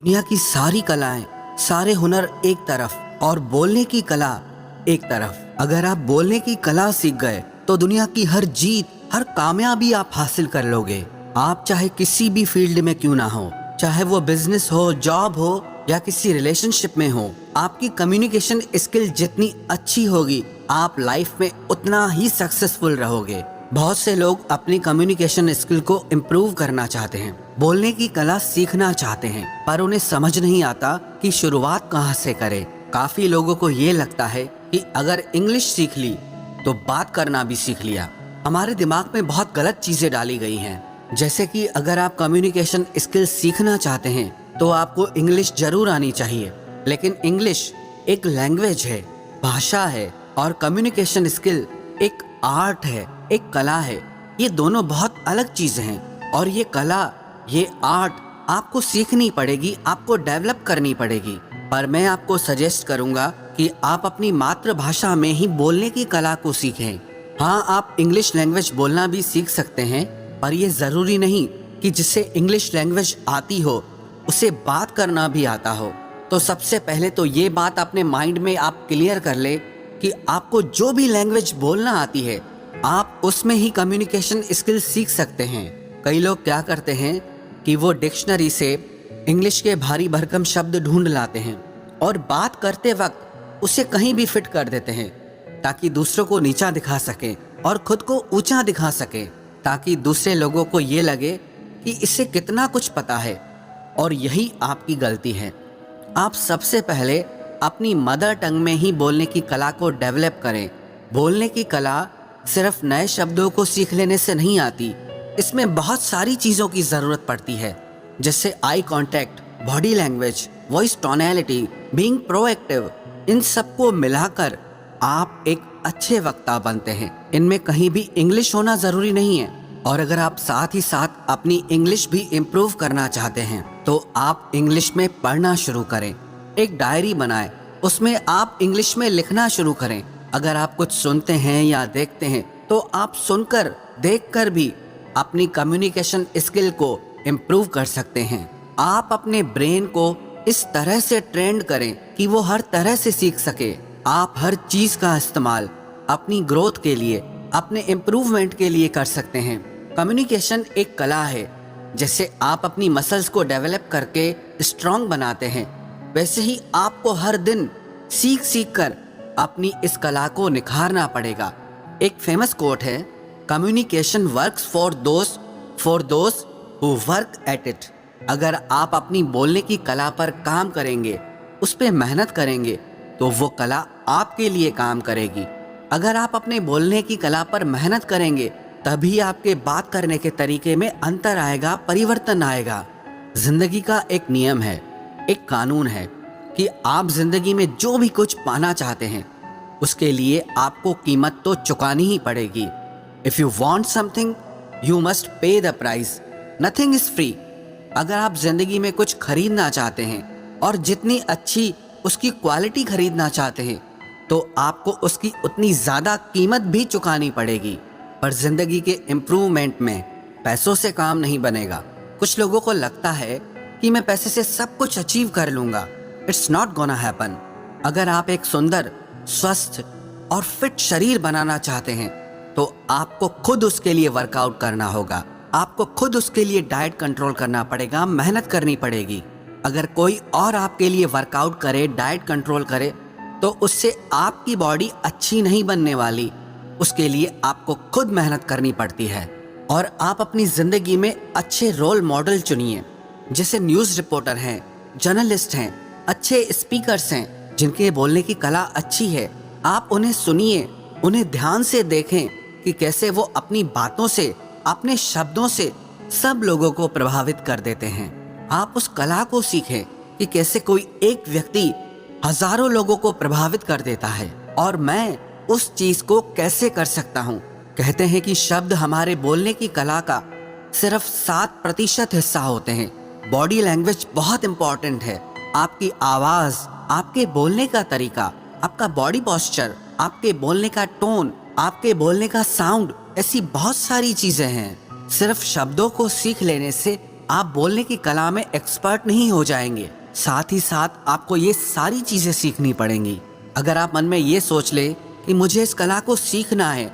दुनिया की सारी कलाएं, सारे हुनर एक तरफ और बोलने की कला एक तरफ। अगर आप बोलने की कला सीख गए तो दुनिया की हर जीत, हर कामयाबी आप हासिल कर लोगे। आप चाहे किसी भी फील्ड में क्यों ना हो, चाहे वो बिजनेस हो, जॉब हो या किसी रिलेशनशिप में हो, आपकी कम्युनिकेशन स्किल जितनी अच्छी होगी, आप लाइफ में उतना ही सक्सेसफुल रहोगे। बहुत से लोग अपनी कम्युनिकेशन स्किल को इम्प्रूव करना चाहते हैं, बोलने की कला सीखना चाहते हैं, पर उन्हें समझ नहीं आता कि शुरुआत कहाँ से करें। काफी लोगों को ये लगता है कि अगर इंग्लिश सीख ली तो बात करना भी सीख लिया। हमारे दिमाग में बहुत गलत चीजें डाली गई हैं, जैसे कि अगर आप कम्युनिकेशन स्किल सीखना चाहते हैं तो आपको इंग्लिश जरूर आनी चाहिए। लेकिन इंग्लिश एक लैंग्वेज है, भाषा है, और कम्युनिकेशन स्किल एक आर्ट है, एक कला है। ये दोनों बहुत अलग चीजें हैं, और ये कला, ये आर्ट आपको सीखनी पड़ेगी, आपको डेवलप करनी पड़ेगी। पर मैं आपको सजेस्ट करूंगा कि आप अपनी मातृभाषा में ही बोलने की कला को सीखें। हाँ, आप इंग्लिश लैंग्वेज बोलना भी सीख सकते हैं, पर यह जरूरी नहीं कि जिसे इंग्लिश लैंग्वेज आती हो उसे बात करना भी आता हो। तो सबसे पहले तो ये बात अपने माइंड में आप क्लियर कर ले कि आपको जो भी लैंग्वेज बोलना आती है, आप उसमें ही कम्युनिकेशन स्किल सीख सकते हैं। कई लोग क्या करते हैं कि वो डिक्शनरी से इंग्लिश के भारी भरकम शब्द ढूंढ लाते हैं और बात करते वक्त उसे कहीं भी फिट कर देते हैं, ताकि दूसरों को नीचा दिखा सके और खुद को ऊंचा दिखा सके, ताकि दूसरे लोगों को ये लगे कि इसे कितना कुछ पता है। और यही आपकी गलती है। आप सबसे पहले अपनी मदर टंग में ही बोलने की कला को डेवलप करें। बोलने की कला सिर्फ नए शब्दों को सीख लेने से नहीं आती, इसमें बहुत सारी चीज़ों की ज़रूरत पड़ती है, जैसे eye contact, body language, voice tonality, being proactive. इन सबको मिलाकर आप एक अच्छे वक्ता बनते हैं। इनमें कहीं भी इंग्लिश होना ज़रूरी नहीं है। और अगर आप साथ ही साथ अपनी इंग्लिश भी इम्प्रूव करना चाहते हैं तो आप इंग्लिश में पढ़ना शुरू करें। एक डायरी बनाएं, उसमें आप इंग्लिश में लिखना शुरू करें। अगर आप कुछ सुनते हैं या देखते हैं तो आप सुनकर, देखकर भी अपनी कम्युनिकेशन स्किल को इम्प्रूव कर सकते हैं। आप अपने ब्रेन को इस तरह से ट्रेंड करें कि वो हर तरह से सीख सके। आप हर चीज का इस्तेमाल अपनी ग्रोथ के लिए, अपने इम्प्रूवमेंट के लिए कर सकते हैं। कम्युनिकेशन एक कला है। जैसे आप अपनी मसल्स को डेवलप करके स्ट्रांग बनाते हैं, वैसे ही आपको हर दिन सीख सीख कर अपनी इस कला को निखारना पड़ेगा। एक फेमस कोट है, communication works for those who work at it. अगर आप अपनी बोलने की कला पर काम करेंगे, उस पर मेहनत करेंगे, तो वो कला आपके लिए काम करेगी। अगर आप अपने बोलने की कला पर मेहनत करेंगे, तभी आपके बात करने के तरीके में अंतर आएगा, परिवर्तन आएगा। जिंदगी का एक नियम है, एक कानून है कि आप जिंदगी में जो भी कुछ पाना चाहते हैं, उसके लिए आपको कीमत तो चुकानी ही पड़ेगी। If you want something you must pay the price, nothing is free. अगर आप जिंदगी में कुछ खरीदना चाहते हैं और जितनी अच्छी उसकी क्वालिटी खरीदना चाहते हैं, तो आपको उसकी उतनी ज़्यादा कीमत भी चुकानी पड़ेगी। पर जिंदगी के इम्प्रूवमेंट में पैसों से काम नहीं बनेगा। कुछ लोगों को लगता है कि मैं पैसे से सब कुछ अचीव कर लूँगा। It's not gonna happen. अगर आप एक सुंदर, स्वस्थ और फिट शरीर बनाना चाहते हैं तो आपको खुद उसके लिए वर्कआउट करना होगा। आपको खुद उसके लिए डाइट कंट्रोल करना पड़ेगा, मेहनत करनी पड़ेगी। अगर कोई और आपके लिए वर्कआउट करे, डाइट कंट्रोल करे, तो उससे आपकी बॉडी अच्छी नहीं बनने वाली। उसके लिए आपको खुद मेहनत करनी पड़ती है। और आप अपनी जिंदगी में अच्छे रोल मॉडल चुनिए, जैसे न्यूज़ रिपोर्टर हैं, जर्नलिस्ट हैं, अच्छे स्पीकर्स हैं, जिनके बोलने की कला अच्छी है। आप उन्हें सुनिए, उन्हें ध्यान से देखें कि कैसे वो अपनी बातों से, अपने शब्दों से सब लोगों को प्रभावित कर देते हैं। आप उस कला को सीखें कि कैसे कोई एक व्यक्ति हजारों लोगों को प्रभावित कर देता है, और मैं उस चीज को कैसे कर सकता हूँ। कहते हैं कि शब्द हमारे बोलने की कला का सिर्फ 7% हिस्सा होते हैं। बॉडी लैंग्वेज बहुत इंपॉर्टेंट है। आपकी आवाज, आपके बोलने का तरीका, आपका बॉडी पोस्चर, आपके बोलने का टोन, आपके बोलने का साउंड, ऐसी बहुत सारी चीजें हैं। सिर्फ शब्दों को सीख लेने से आप बोलने की कला में एक्सपर्ट नहीं हो जाएंगे। साथ ही साथ आपको ये सारी चीजें सीखनी पड़ेंगी। अगर आप मन में ये सोच ले कि मुझे इस कला को सीखना है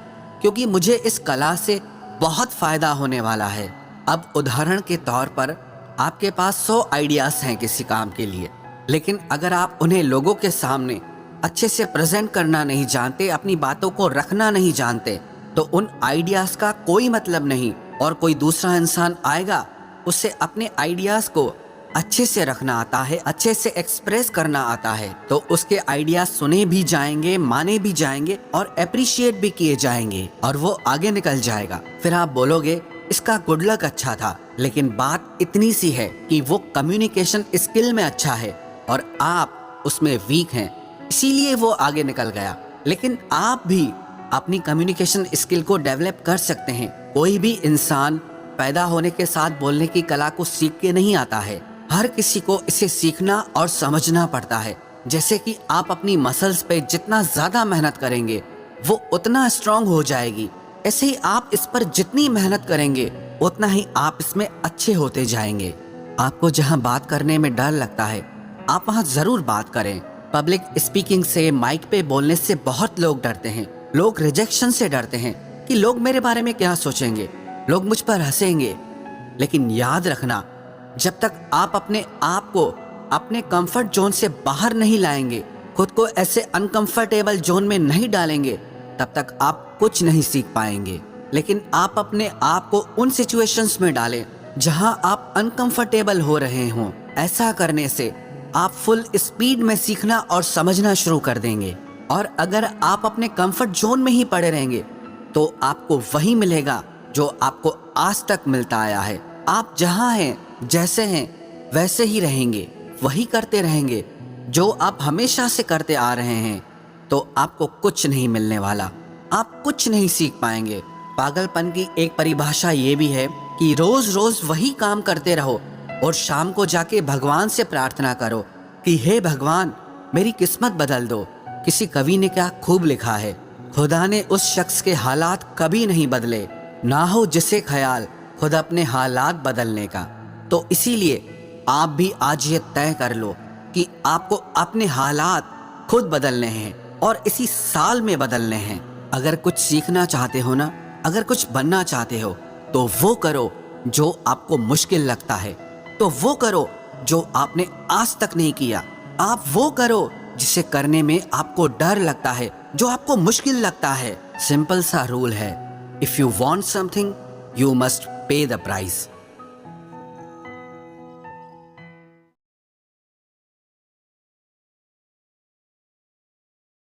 क्योंकि मुझे इस कला से बहुत फायदा होने वाला है। अब उदाहरण के तौर पर आपके पास 100 आइडियाज हैं किसी काम के लिए, लेकिन अगर आप उन्हें लोगों के सामने अच्छे से प्रेजेंट करना नहीं जानते, अपनी बातों को रखना नहीं जानते, तो उन आइडियाज का कोई मतलब नहीं। और कोई दूसरा इंसान आएगा, उससे अपने आइडियाज को अच्छे से रखना आता है, अच्छे से एक्सप्रेस करना आता है, तो उसके आइडियाज सुने भी जाएंगे, माने भी जाएंगे और अप्रिशिएट भी किए जाएंगे और वो आगे निकल जाएगा। फिर आप बोलोगे इसका गुड लक अच्छा था, लेकिन बात इतनी सी है कि वो कम्युनिकेशन स्किल में अच्छा है और आप उसमें वीक हैं, इसीलिए वो आगे निकल गया। लेकिन आप भी अपनी कम्युनिकेशन स्किल को डेवलप कर सकते हैं। कोई भी इंसान पैदा होने के साथ बोलने की कला को सीख के नहीं आता है। हर किसी को इसे सीखना और समझना पड़ता है। जैसे कि आप अपनी मसल्स पे जितना ज्यादा मेहनत करेंगे वो उतना स्ट्रांग हो जाएगी, ऐसे ही आप इस पर जितनी मेहनत करेंगे उतना ही आप इसमें अच्छे होते जाएंगे। आपको जहां बात करने में डर लगता है आप वहां जरूर बात करें। पब्लिक स्पीकिंग से, माइक पे बोलने से बहुत लोग डरते हैं। लोग रिजेक्शन से डरते हैं कि लोग मेरे बारे में क्या सोचेंगे, लोग मुझ पर हंसेंगे। लेकिन याद रखना, जब तक आप अपने आप को अपने कंफर्ट जोन से बाहर नहीं लाएंगे, खुद को ऐसे अनकंफर्टेबल जोन में नहीं डालेंगे, तब तक आप कुछ नहीं सीख पाएंगे। लेकिन आप अपने आप को उन सिचुएशंस में डालें जहां आप अनकंफर्टेबल हो रहे हों। ऐसा करने से आप फुल स्पीड में सीखना और समझना शुरू कर देंगे। और अगर आप अपने कंफर्ट जोन में ही पड़े रहेंगे तो आपको वही मिलेगा जो आपको आज तक मिलता आया है। आप जहां हैं, जैसे हैं, वैसे ही रहेंगे, वही करते रहेंगे जो आप हमेशा से करते आ रहे हैं, तो आपको कुछ नहीं मिलने वाला, आप कुछ नहीं सीख पाएंगे। पागलपन की एक परिभाषा ये भी है कि रोज रोज वही काम करते रहो और शाम को जाके भगवान से प्रार्थना करो कि हे भगवान मेरी किस्मत बदल दो। किसी कवि ने क्या खूब लिखा है, खुदा ने उस शख्स के हालात कभी नहीं बदले, ना हो जिसे ख्याल खुद अपने हालात बदलने का। तो इसीलिए आप भी आज ये तय कर लो कि आपको अपने हालात खुद बदलने हैं और इसी साल में बदलने हैं। अगर कुछ सीखना चाहते हो ना, अगर कुछ बनना चाहते हो, तो वो करो जो आपको मुश्किल लगता है, तो वो करो जो आपने आज तक नहीं किया। आप वो करो जिसे करने में आपको डर लगता है, जो आपको मुश्किल लगता है। सिंपल सा रूल है, if you want something you must pay the price.